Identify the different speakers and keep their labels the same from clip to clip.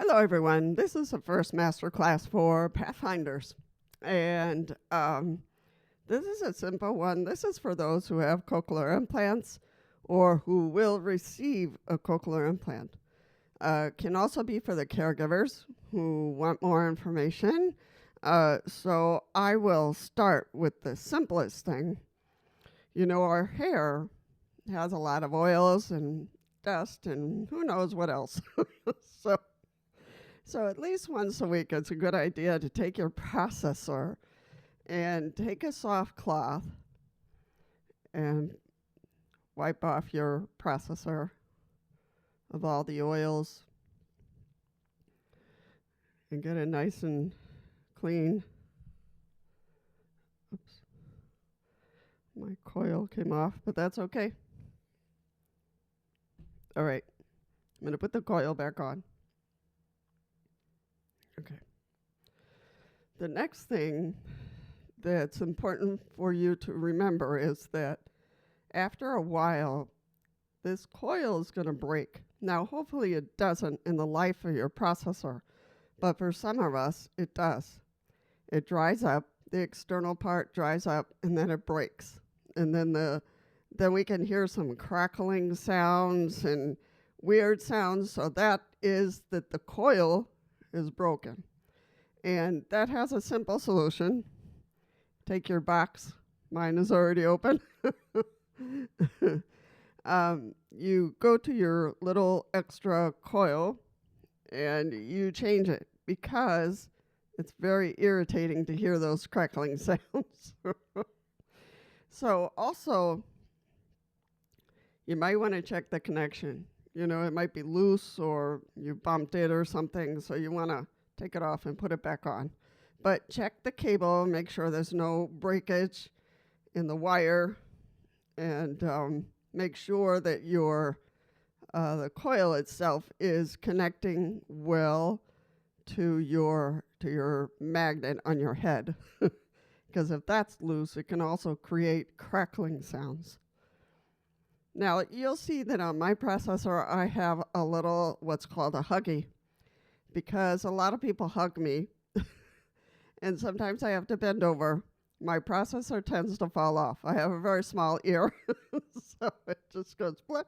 Speaker 1: Hello, everyone. This is the first master class for Pathfinders. And this is a simple one. This is for those who have cochlear implants or who will receive a cochlear implant. Can also be for the caregivers who want more information. So I will start with the simplest thing. You know, our hair has a lot of oils and dust and who knows what else. So at least once a week, it's a good idea to take your processor and take a soft cloth and wipe off your processor of all the oils and get it nice and clean. Oops. My coil came off, but that's okay. All right. I'm going to put the coil back on. Okay. The next thing that's important for you to remember is that after a while, this coil is going to break. Now, hopefully it doesn't in the life of your processor, but for some of us, it does. It dries up, the external part dries up, and then it breaks. And then we can hear some crackling sounds and weird sounds. So that is that the coil is broken. And that has a simple solution. Take your box. Mine is already open. You go to your little extra coil and you change it because it's very irritating to hear those crackling sounds. So also, you might want to check the connection. You know, it might be loose or you bumped it or something, so you want to take it off and put it back on. But check the cable, make sure there's no breakage in the wire, and make sure that the coil itself is connecting well to your magnet on your head. Because if that's loose, it can also create crackling sounds. Now, you'll see that on my processor, I have a little, what's called a huggy, because a lot of people hug me, and sometimes I have to bend over. My processor tends to fall off. I have a very small ear, so it just goes blick.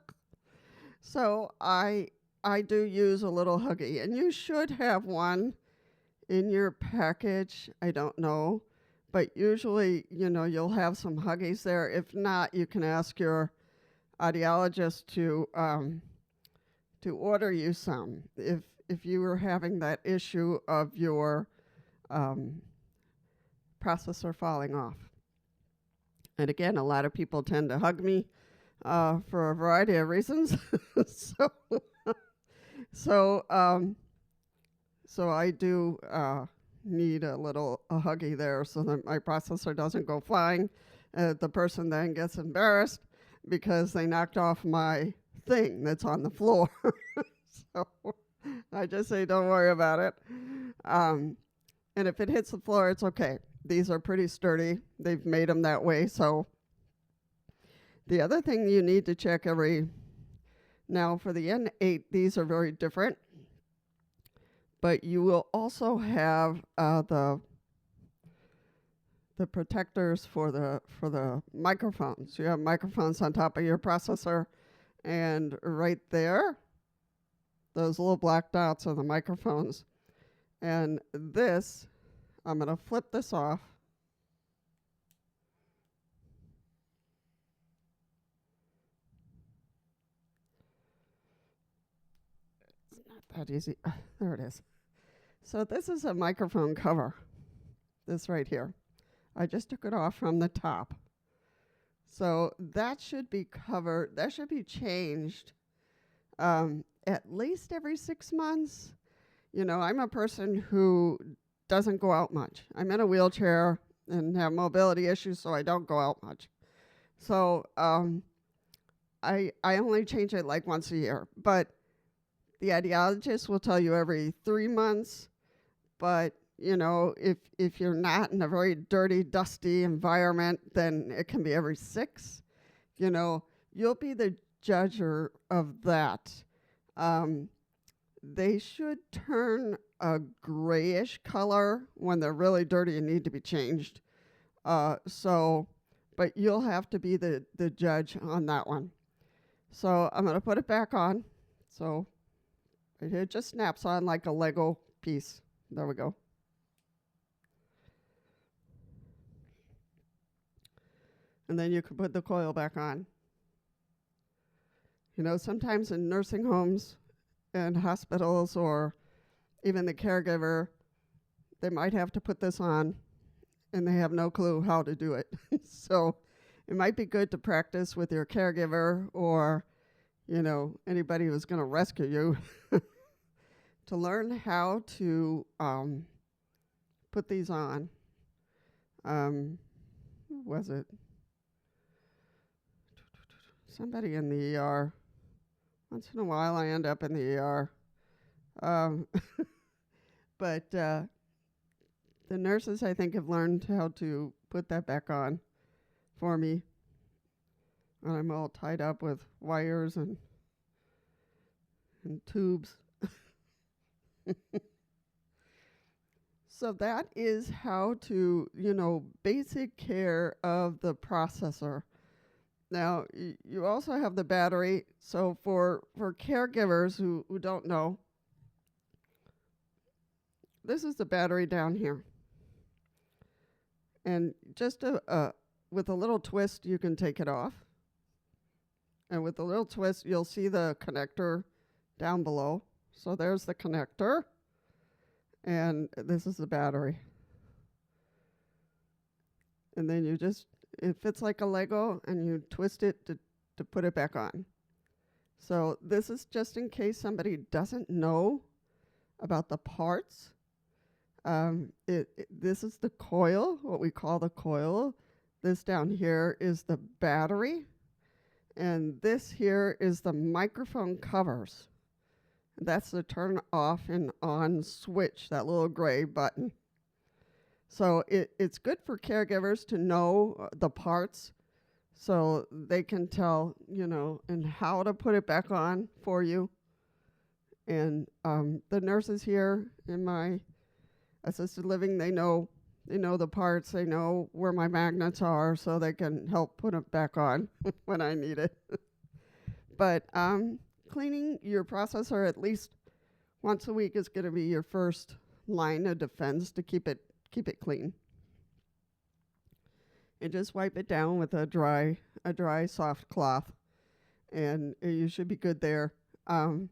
Speaker 1: So I do use a little huggy, and you should have one in your package. I don't know, but usually, you know, you'll have some huggies there. If not, you can ask your audiologist to order you some if you were having that issue of your processor falling off. And again, a lot of people tend to hug me for a variety of reasons. So I do need a huggy there so that my processor doesn't go flying. The person then gets embarrassed because they knocked off my thing that's on the floor. So I just say, don't worry about it. And if it hits the floor, it's okay. These are pretty sturdy. They've made them that way. So the other thing you need to check now for the N8, these are very different. But you will also have the protectors for the microphones. You have microphones on top of your processor, and right there, those little black dots are the microphones. And this, I'm going to flip this off. It's not that easy. There it is. So this is a microphone cover, this right here. I just took it off from the top. So that should be covered, that should be changed at least every 6 months. You know, I'm a person who doesn't go out much. I'm in a wheelchair and have mobility issues, so I don't go out much. So I only change it like once a year. But the audiologist will tell you every 3 months. But you know, if you're not in a very dirty, dusty environment, then it can be every 6. You know, you'll be the judger of that. they should turn a grayish color when they're really dirty and need to be changed. But you'll have to be the judge on that one. So I'm going to put it back on. So it just snaps on like a Lego piece. There we go. And then you can put the coil back on. You know, sometimes in nursing homes and hospitals or even the caregiver, they might have to put this on and they have no clue how to do it. So it might be good to practice with your caregiver or, you know, anybody who's going to rescue you to learn how to put these on. Who was it? Somebody in the ER. Once in a while I end up in the ER. But the nurses, I think, have learned how to put that back on for me. And I'm all tied up with wires and tubes. So that is how to, you know, basic care of the processor. Now, you also have the battery. So for caregivers who don't know, this is the battery down here. And just with a little twist, you can take it off. And with a little twist, you'll see the connector down below. So there's the connector. And this is the battery. And then it fits like a Lego, and you twist it to put it back on. So this is just in case somebody doesn't know about the parts. This is the coil, what we call the coil. This down here is the battery. And this here is the microphone covers. That's the turn off and on switch, that little gray button. So it's good for caregivers to know the parts so they can tell, you know, and how to put it back on for you. And the nurses here in my assisted living, they know the parts, they know where my magnets are, so they can help put it back on when I need it. But cleaning your processor at least once a week is going to be your first line of defense to keep it clean. And just wipe it down with a dry soft cloth, and you should be good there. And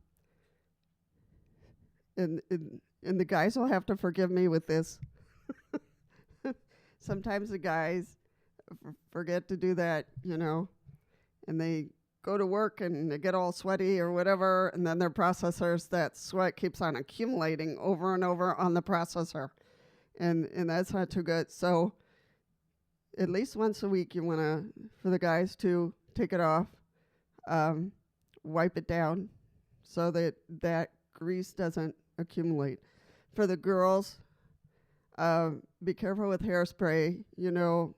Speaker 1: the guys will have to forgive me with this. Sometimes the guys forget to do that, you know, and they go to work and they get all sweaty or whatever, and then their processors, that sweat keeps on accumulating over and over on the processor. And that's not too good. So at least once a week, you want to, for the guys to take it off, wipe it down so that grease doesn't accumulate. For the girls, be careful with hairspray. You know,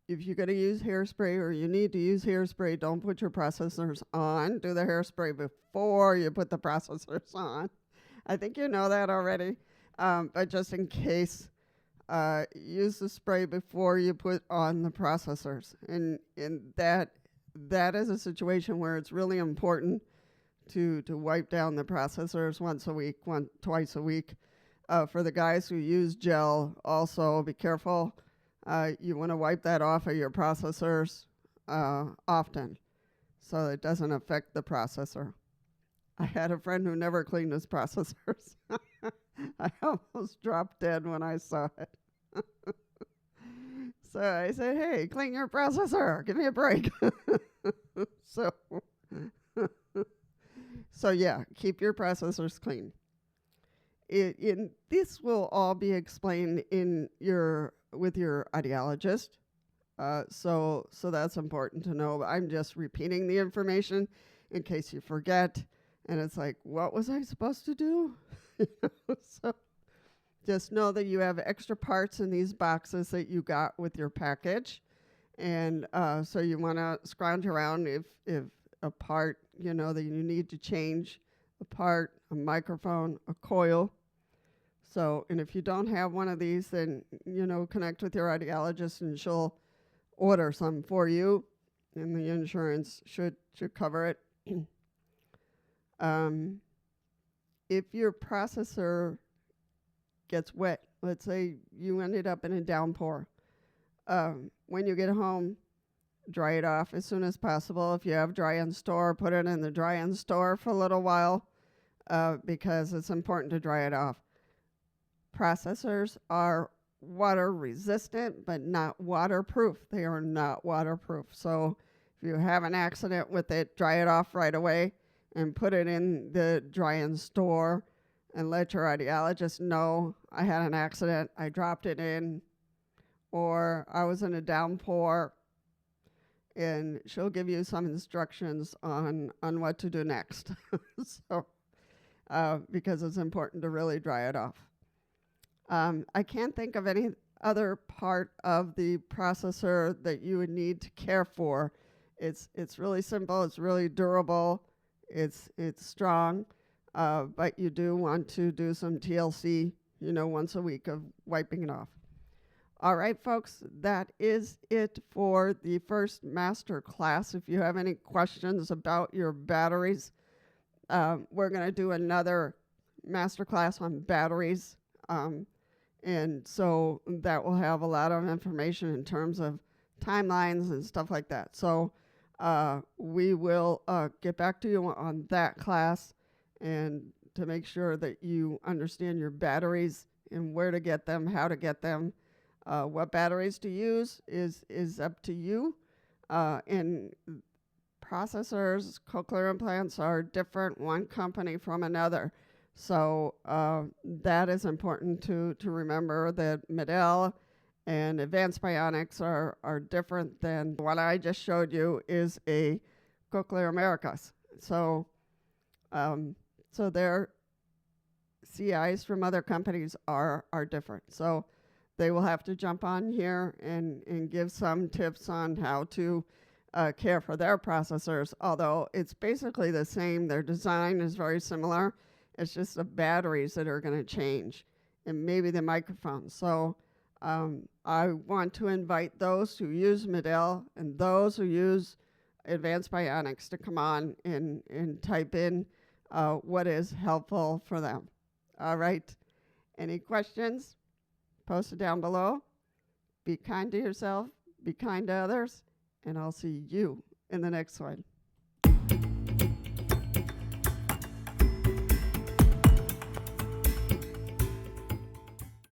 Speaker 1: if you're going to use hairspray or you need to use hairspray, don't put your processors on. Do the hairspray before you put the processors on. I think you know that already, but just in case, use the spray before you put on the processors. And that is a situation where it's really important to wipe down the processors once a week, twice a week. For the guys who use gel, also be careful. You want to wipe that off of your processors often so it doesn't affect the processor. I had a friend who never cleaned his processors. I almost dropped dead when I saw it. So I said, hey, clean your processor. Give me a break. So yeah, keep your processors clean. This will all be explained with your audiologist. So that's important to know. I'm just repeating the information in case you forget. And it's like, what was I supposed to do? So just know that you have extra parts in these boxes that you got with your package. And so you want to scrounge around if a part, that you need to change, a part, a microphone, a coil. So, and if you don't have one of these, then, connect with your audiologist and she'll order some for you, and the insurance should cover it. If your processor gets wet, let's say you ended up in a downpour, when you get home, dry it off as soon as possible. If you have dry in store, put it in the dry in store for a little while, because it's important to dry it off. Processors are water resistant, but not waterproof. They are not waterproof. So if you have an accident with it, dry it off right away and put it in the dry in store and let your audiologist know, I had an accident, I dropped it in, or I was in a downpour, and she'll give you some instructions on what to do next. So, because it's important to really dry it off. I can't think of any other part of the processor that you would need to care for. It's really simple. It's really durable. It's strong, but you do want to do some TLC, once a week of wiping it off. All right, folks, that is it for the first master class. If you have any questions about your batteries, we're going to do another master class on batteries. And so that will have a lot of information in terms of timelines and stuff like that. So we will get back to you on that class, and to make sure that you understand your batteries and where to get them, how to get them. What batteries to use is up to you. And processors, cochlear implants are different, one company from another. So that is important to remember, that Medel and Advanced Bionics are different than what I just showed you is a Cochlear Americas. So their CIs from other companies are different. So they will have to jump on here and give some tips on how to care for their processors, although it's basically the same. Their design is very similar. It's just the batteries that are going to change, and maybe the microphone. So I want to invite those who use Medel and those who use Advanced Bionics to come on and type in what is helpful for them. All right. Any questions? Post it down below. Be kind to yourself. Be kind to others. And I'll see you in the next one.